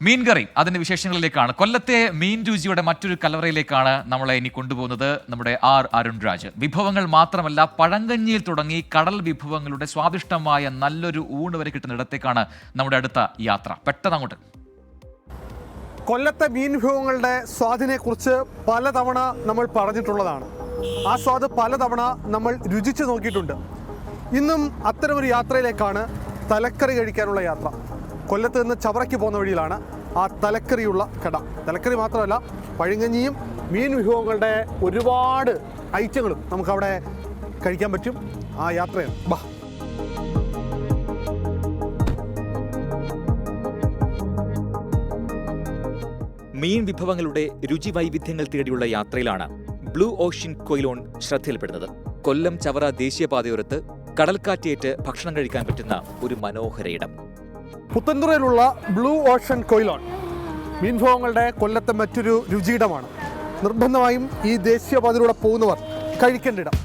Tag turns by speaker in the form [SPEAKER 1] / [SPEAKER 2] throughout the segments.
[SPEAKER 1] മീൻകറി അതിന്റെ വിശേഷങ്ങളിലേക്കാണ്. കൊല്ലത്തെ മീൻ രുചിയുടെ മറ്റൊരു കലവറയിലേക്കാണ് നമ്മളെ ഇനി കൊണ്ടുപോകുന്നത് നമ്മുടെ അരുൺരാജ്. വിഭവങ്ങൾ മാത്രമല്ല, പഴങ്കഞ്ഞിയിൽ തുടങ്ങി കടൽ വിഭവങ്ങളുടെ സ്വാദിഷ്ടമായ നല്ലൊരു ഊണ് വരെ കിട്ടുന്നിടത്തേക്കാണ് നമ്മുടെ അടുത്ത യാത്ര. പെട്ടെന്ന് അങ്ങോട്ട്.
[SPEAKER 2] കൊല്ലത്തെ മീൻ വിഭവങ്ങളുടെ സ്വാദിനെക്കുറിച്ച് പലതവണ നമ്മൾ പറഞ്ഞിട്ടുള്ളതാണ്. ആ സ്വാദ് പലതവണ നമ്മൾ രുചിച്ച് നോക്കിയിട്ടുണ്ട്. ഇന്നും അത്തരമൊരു യാത്രയിലേക്കാണ് തലക്കറി കഴിക്കാനുള്ള യാത്ര. കൊല്ലത്ത് നിന്ന് ചവറയ്ക്ക് പോകുന്ന വഴിയിലാണ് ആ തലക്കറിയുള്ള കട. തലക്കറി മാത്രമല്ല, പഴങ്കഞ്ഞിയും മീൻ വിഭവങ്ങളുടെ ഒരുപാട് ഐറ്റങ്ങളും നമുക്കവിടെ കഴിക്കാൻ പറ്റും. ആ യാത്രയാണ്. ബാ.
[SPEAKER 1] മീൻ വിഭവങ്ങളുടെ രുചി വൈവിധ്യങ്ങൾ തേടിയുള്ള യാത്രയിലാണ് ബ്ലൂ ഓഷ്യൻ കൊയിലോൺ ശ്രദ്ധയിൽപ്പെടുന്നത്. കൊല്ലം ചവറ ദേശീയപാതയോരത്ത് കടൽക്കാറ്റേറ്റ് ഭക്ഷണം കഴിക്കാൻ പറ്റുന്ന ഒരു മനോഹര ഇടം.
[SPEAKER 2] പുത്തൻതുറയിലുള്ള ബ്ലൂ ഓഷ്യൻ കൊയിലോൺ മീൻ വിഭവങ്ങളുടെ കൊല്ലത്തെ മറ്റൊരു രുചിയിടമാണ്. നിർബന്ധമായും ഈ ദേശീയപാതയിലൂടെ പോകുന്നവർ കഴിക്കേണ്ട ഇടം.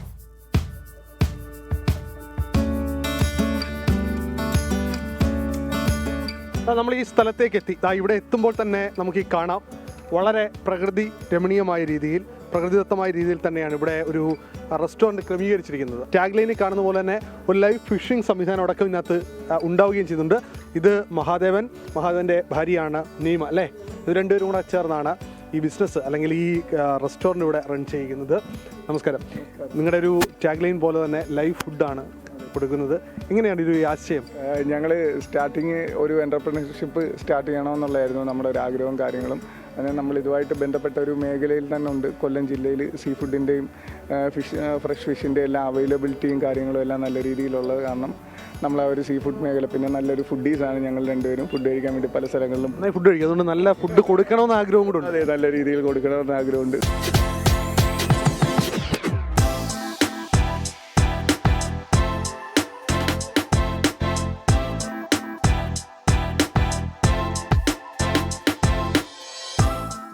[SPEAKER 2] നമ്മൾ ഈ സ്ഥലത്തേക്ക് എത്തി. ഇവിടെ എത്തുമ്പോൾ തന്നെ നമുക്ക് ഈ കാണാം, വളരെ പ്രകൃതി രമണീയമായ രീതിയിൽ, പ്രകൃതിദത്തമായ രീതിയിൽ തന്നെയാണ് ഇവിടെ ഒരു റെസ്റ്റോറൻറ്റ് ക്രമീകരിച്ചിരിക്കുന്നത്. ടാഗ് ലൈനിൽ കാണുന്ന പോലെ തന്നെ ഒരു ലൈവ് ഫിഷിംഗ് സംവിധാനം അടക്കം ഇതിനകത്ത് ഉണ്ടാവുകയും ചെയ്യുന്നുണ്ട്. ഇത് മഹാദേവൻ്റെ ഭാര്യയാണ് നീമ, അല്ലേ? ഇത് രണ്ടുപേരും കൂടെ ചേർന്നാണ് ഈ ബിസിനസ് അല്ലെങ്കിൽ ഈ റെസ്റ്റോറൻറ്റ് ഇവിടെ റൺ ചെയ്യുന്നത്. നമസ്കാരം. നിങ്ങളുടെ ഒരു ടാഗ് ലൈൻ പോലെ തന്നെ ലൈവ് ഫുഡാണ് കൊടുക്കുന്നത്. എങ്ങനെയാണ് ഇതൊരു ആശയം?
[SPEAKER 3] ഞങ്ങൾ സ്റ്റാർട്ടിങ് ഒരു എൻ്റർപ്രണർഷിപ്പ് സ്റ്റാർട്ട് ചെയ്യണമെന്നുള്ളതായിരുന്നു നമ്മുടെ ഒരു ആഗ്രഹവും കാര്യങ്ങളും. അതിന് നമ്മൾ ഇതുമായിട്ട് ബന്ധപ്പെട്ട ഒരു മേഖലയിൽ തന്നെ ഉണ്ട്. കൊല്ലം ജില്ലയിൽ സീ ഫുഡിൻ്റെയും ഫ്രഷ് ഫിഷിൻ്റെ എല്ലാം അവൈലബിലിറ്റിയും കാര്യങ്ങളും എല്ലാം നല്ല രീതിയിലുള്ളത് കാരണം നമ്മൾ ആ ഒരു സീ ഫുഡ് മേഖല, പിന്നെ നല്ലൊരു ഫുഡീസാണ് ഞങ്ങൾ രണ്ടുപേരും. ഫുഡ് കഴിക്കാൻ വേണ്ടി പല സ്ഥലങ്ങളിലും
[SPEAKER 2] ഫുഡ് കഴിക്കും. അതുകൊണ്ട് നല്ല ഫുഡ് കൊടുക്കണമെന്ന് ആഗ്രഹം കൂടെ ഉണ്ട്.
[SPEAKER 3] അതെ, നല്ല രീതിയിൽ കൊടുക്കണമെന്ന് ആഗ്രഹമുണ്ട്.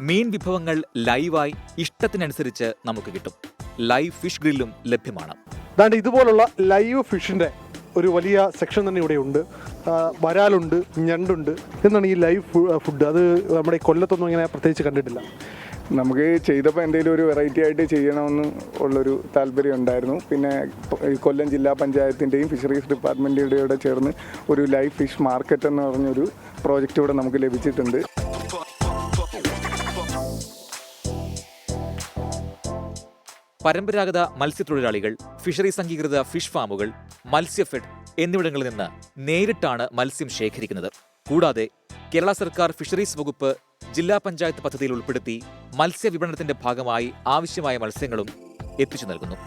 [SPEAKER 1] മീൻ വിഭവങ്ങൾ ലൈവായി ഇഷ്ടത്തിനനുസരിച്ച് നമുക്ക് കിട്ടും. ലൈവ് ഫിഷ് ഗ്രില്ലും ലഭ്യമാണ്.
[SPEAKER 2] അതാണ്ട് ഇതുപോലുള്ള ലൈവ് ഫിഷിൻ്റെ ഒരു വലിയ സെക്ഷൻ തന്നെ ഇവിടെ ഉണ്ട്. വരാലുണ്ട്, ഞണ്ടുണ്ട്. എന്നാണ് ഈ ലൈവ് ഫുഡ്. അത് നമ്മുടെ കൊല്ലത്തൊന്നും ഇങ്ങനെ പ്രത്യേകിച്ച് കണ്ടിട്ടില്ല.
[SPEAKER 3] നമുക്ക് ചെയ്തപ്പോൾ എന്തെങ്കിലും ഒരു വെറൈറ്റി ആയിട്ട് ചെയ്യണമെന്ന് ഉള്ളൊരു താല്പര്യം ഉണ്ടായിരുന്നു. പിന്നെ കൊല്ലം ജില്ലാ പഞ്ചായത്തിൻ്റെയും ഫിഷറീസ് ഡിപ്പാർട്ട്മെൻറ്റിൻ്റെയും ചേർന്ന് ഒരു ലൈവ് ഫിഷ് മാർക്കറ്റ് എന്ന് പറഞ്ഞൊരു പ്രോജക്റ്റ് ഇവിടെ നമുക്ക് ലഭിച്ചിട്ടുണ്ട്.
[SPEAKER 1] പരമ്പരാഗത മത്സ്യത്തൊഴിലാളികൾ, ഫിഷറീസ് അംഗീകൃത ഫിഷ് ഫാമുകൾ, മത്സ്യഫെഡ് എന്നിവിടങ്ങളിൽ നിന്ന് നേരിട്ടാണ് മത്സ്യം ശേഖരിക്കുന്നത്. കൂടാതെ കേരള സർക്കാർ ഫിഷറീസ് വകുപ്പ് ജില്ലാ പഞ്ചായത്ത് പദ്ധതിയിൽ ഉൾപ്പെടുത്തി മത്സ്യവിപണനത്തിന്റെ ഭാഗമായി ആവശ്യമായ മത്സ്യങ്ങളും എത്തിച്ചു നൽകുന്നു.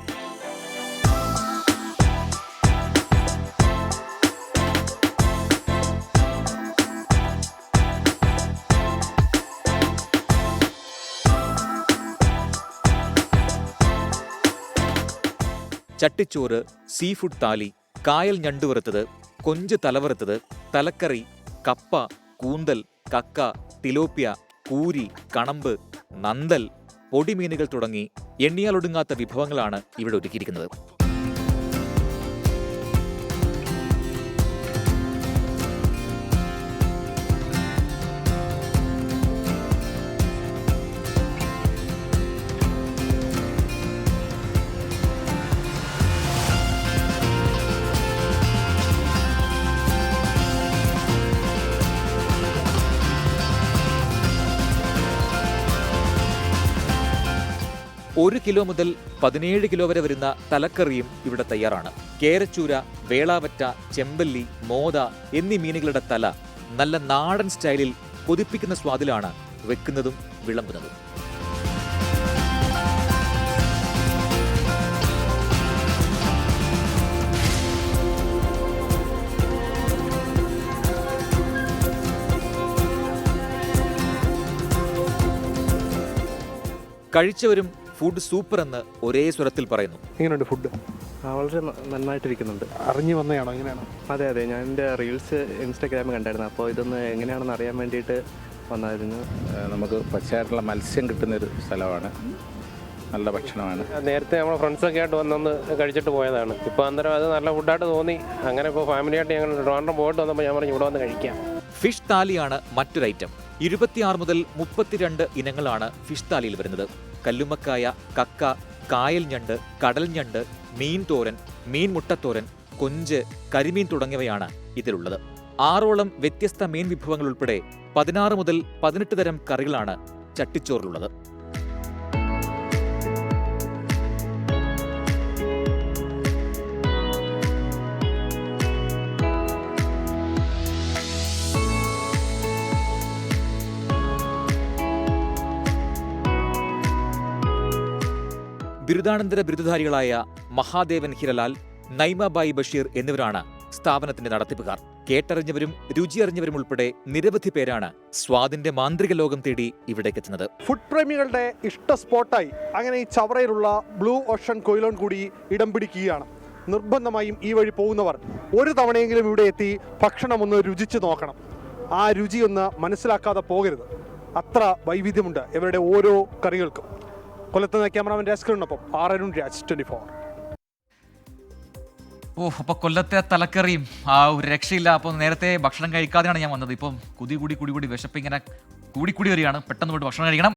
[SPEAKER 1] ചട്ടിച്ചോറ്, സീ ഫുഡ് താലി, കായൽ ഞണ്ടുവറുത്തത്, കൊഞ്ച് തലവറുത്തത്, തലക്കറി, കപ്പ, കൂന്തൽ, കക്ക, തിലോപ്യ, കൂരി, കണമ്പ്, നന്തൽ, പൊടിമീനുകൾ തുടങ്ങി എണ്ണിയാലൊടുങ്ങാത്ത വിഭവങ്ങളാണ് ഇവിടെ ഒരുക്കിയിരിക്കുന്നത്. ഒരു കിലോ മുതൽ 17 കിലോ വരെ വരുന്ന തലക്കറിയും ഇവിടെ തയ്യാറാണ്. കേരച്ചൂര, വേളാവറ്റ, ചെമ്പല്ലി, മോത എന്നീ മീനുകളുടെ തല നല്ല നാടൻ സ്റ്റൈലിൽ കൊതിപ്പിക്കുന്ന സ്വാദിലാണ് വെക്കുന്നതും വിളമ്പുന്നതും. കഴിച്ചവരും ഫുഡ് സൂപ്പർ എന്ന് ഒരേ സ്വരത്തിൽ പറയുന്നു.
[SPEAKER 2] എങ്ങനെയുണ്ട് ഫുഡ്?
[SPEAKER 4] വളരെ നന്നായിട്ടിരിക്കുന്നുണ്ട്.
[SPEAKER 2] അറിഞ്ഞു വന്നതാണോ? എങ്ങനെയാണ്?
[SPEAKER 4] അതെ, ഞാൻ എൻ്റെ റീൽസ് ഇൻസ്റ്റാഗ്രാമിൽ കണ്ടായിരുന്നു. അപ്പോൾ ഇതൊന്ന് എങ്ങനെയാണെന്ന് അറിയാൻ വേണ്ടിയിട്ട് വന്നായിരുന്നു.
[SPEAKER 5] നമുക്ക് പച്ചയായിട്ടുള്ള മത്സ്യം കിട്ടുന്നൊരു സ്ഥലമാണ്. നല്ല ഭക്ഷണമാണ്.
[SPEAKER 6] നേരത്തെ നമ്മൾ ഫ്രണ്ട്സൊക്കെ ആയിട്ട് വന്നൊന്ന് കഴിച്ചിട്ട് പോയതാണ്. ഇപ്പോൾ അന്നേരം അത് നല്ല ഫുഡായിട്ട് തോന്നി. അങ്ങനെ ഇപ്പോൾ ഫാമിലിയായിട്ട് ഞങ്ങൾ ട്രിവാൻഡ്രം പോയിട്ട് വന്നപ്പോൾ ഞാൻ പറഞ്ഞു ഇവിടെ വന്ന് കഴിക്കാം.
[SPEAKER 1] ഫിഷ് താലിയാണ് മറ്റൊരു ഐറ്റം. 26 മുതൽ 32 ഇനങ്ങളാണ് ഫിഷ് താലിയിൽ വരുന്നത്. കല്ലുമ്മക്കായ, കക്ക, കായൽ ഞണ്ട്, കടൽ ഞണ്ട്, മീൻ തോരൻ, മീൻ മുട്ടത്തോരൻ, കൊഞ്ച്, കരിമീൻ തുടങ്ങിയവയാണ് ഇതിലുള്ളത്. 6ഓളം വ്യത്യസ്ത മീൻ വിഭവങ്ങൾ ഉൾപ്പെടെ 16 മുതൽ 18 തരം കറികളാണ് ചട്ടിച്ചോറിലുള്ളത്. ബിരുദാനന്തര ബിരുദധാരികളായ മഹാദേവൻ ഹിരലാൽ, നൈമബായി ബഷീർ എന്നിവരാണ് സ്ഥാപനത്തിന്റെ നടത്തിപ്പുകാർ. കേട്ടറിഞ്ഞവരും രുചിയറിഞ്ഞവരും ഉൾപ്പെടെ നിരവധി പേരാണ് സ്വാദിന്റെ മാന്ത്രിക ലോകം തേടി ഇവിടേക്കെത്തുന്നത്.
[SPEAKER 2] ഫുഡ് പ്രേമികളുടെ ഇഷ്ട സ്പോട്ടായി അങ്ങനെ ഈ ചവറയിലുള്ള ബ്ലൂ ഓഷൻ കൊയിലോൺ കൂടി ഇടം പിടിക്കുകയാണ്. നിർബന്ധമായും ഈ വഴി പോകുന്നവർ ഒരു തവണയെങ്കിലും ഇവിടെ എത്തി ഭക്ഷണം ഒന്ന് രുചിച്ച് നോക്കണം. ആ രുചിയൊന്ന് മനസ്സിലാക്കാതെ പോകരുത്. അത്ര വൈവിധ്യമുണ്ട് ഇവരുടെ ഓരോ കറികൾക്കും. കൊല്ലത്തുനിന്ന് ക്യാമറാമാൻ രാജ്കിരണിനൊപ്പം അരുൺ രാജ്, 24.
[SPEAKER 1] അപ്പൊ കൊല്ലത്തെ തലക്കറിയും ആ ഒരു രക്ഷയില്ല. അപ്പോൾ നേരത്തെ ഭക്ഷണം കഴിക്കാതെയാണ് ഞാൻ വന്നത്. ഇപ്പം കുടി വിശപ്പ് ഇങ്ങനെ കൂടി വരികയാണ്. പെട്ടെന്ന് പോയിട്ട് ഭക്ഷണം കഴിക്കണം.